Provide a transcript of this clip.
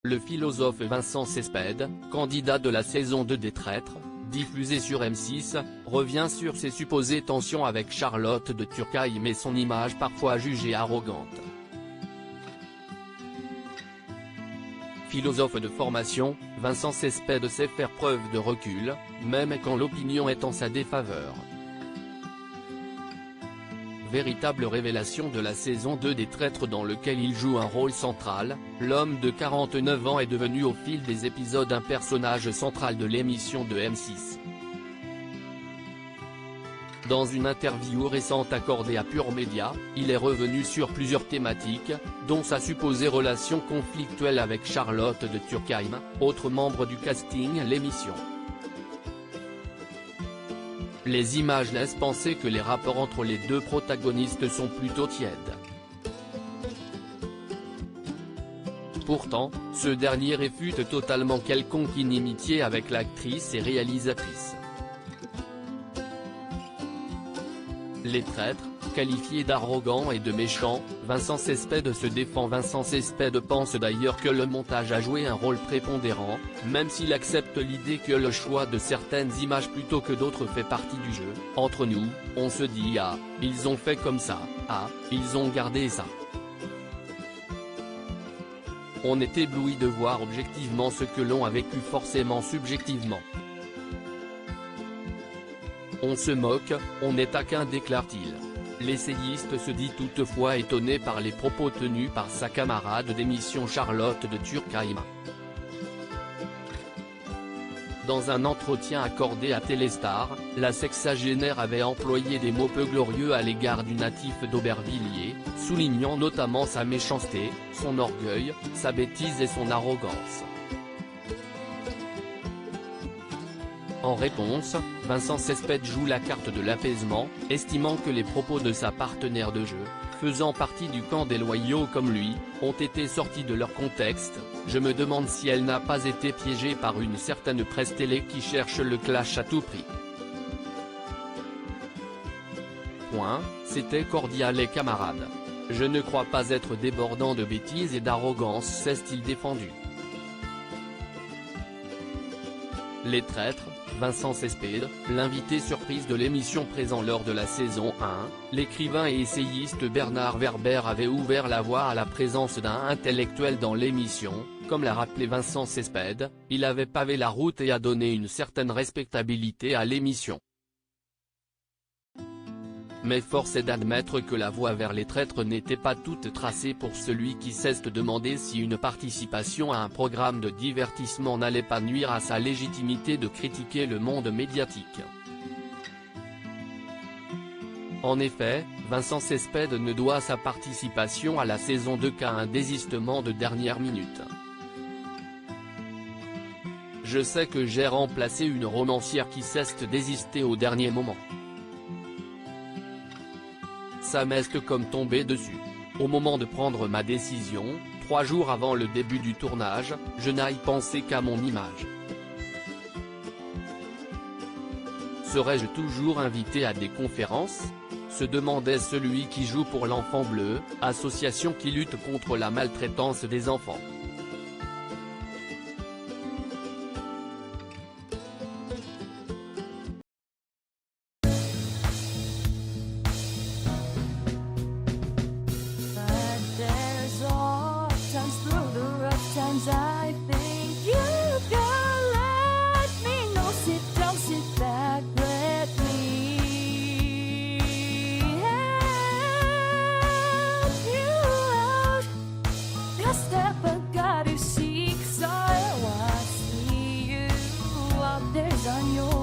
Le philosophe Vincent Cespedes, candidat de la saison 2 des Traîtres, diffusé sur M6, revient sur ses supposées tensions avec Charlotte de Turckheim et son image parfois jugée arrogante. Philosophe de formation, Vincent Cespedes sait faire preuve de recul, même quand l'opinion est en sa défaveur. Véritable révélation de la saison 2 des Traîtres dans lequel il joue un rôle central, l'homme de 49 ans est devenu au fil des épisodes un personnage central de l'émission de M6. Dans une interview récente accordée à Pure Média, il est revenu sur plusieurs thématiques, dont sa supposée relation conflictuelle avec Charlotte de Turckheim, autre membre du casting l'émission. Les images laissent penser que les rapports entre les deux protagonistes sont plutôt tièdes. Pourtant, ce dernier réfute totalement quelconque inimitié avec l'actrice et réalisatrice. Les Traîtres, qualifiés d'arrogants et de méchants, Vincent Cespedes se défend. Vincent Cespedes pense d'ailleurs que le montage a joué un rôle prépondérant, même s'il accepte l'idée que le choix de certaines images plutôt que d'autres fait partie du jeu. Entre nous, on se dit ah, ils ont fait comme ça, ah, ils ont gardé ça. On est ébloui de voir objectivement ce que l'on a vécu forcément subjectivement. On se moque, on est taquin, déclare-t-il. L'essayiste se dit toutefois étonné par les propos tenus par sa camarade d'émission Charlotte de Turckheim. Dans un entretien accordé à Téléstar, la sexagénaire avait employé des mots peu glorieux à l'égard du natif d'Aubervilliers, soulignant notamment sa méchanceté, son orgueil, sa bêtise et son arrogance. En réponse, Vincent Cespedes joue la carte de l'apaisement, estimant que les propos de sa partenaire de jeu, faisant partie du camp des loyaux comme lui, ont été sortis de leur contexte. Je me demande si elle n'a pas été piégée par une certaine presse télé qui cherche le clash à tout prix. C'était cordial et camarade. Je ne crois pas être débordant de bêtises et d'arrogance, s'est-il défendu. Les Traîtres, Vincent Cespedes, l'invité surprise de l'émission présent lors de la saison 1, l'écrivain et essayiste Bernard Werber avait ouvert la voie à la présence d'un intellectuel dans l'émission. Comme l'a rappelé Vincent Cespedes, il avait pavé la route et a donné une certaine respectabilité à l'émission. Mais force est d'admettre que la voie vers les Traîtres n'était pas toute tracée pour celui qui s'est demandé si une participation à un programme de divertissement n'allait pas nuire à sa légitimité de critiquer le monde médiatique. En effet, Vincent Cespedes ne doit sa participation à la saison 2 qu'à un désistement de dernière minute. Je sais que j'ai remplacé une romancière qui s'est désistée au dernier moment. Ça m'est comme tombé dessus. Au moment de prendre ma décision, 3 jours avant le début du tournage, je n'ai pensé qu'à mon image. Serais-je toujours invité à des conférences ? Se demandait celui qui joue pour l'Enfant Bleu, association qui lutte contre la maltraitance des enfants. I think you can let me know. Sit down, sit back, let me help you out. The step I gotta seek, so I see you out there's on your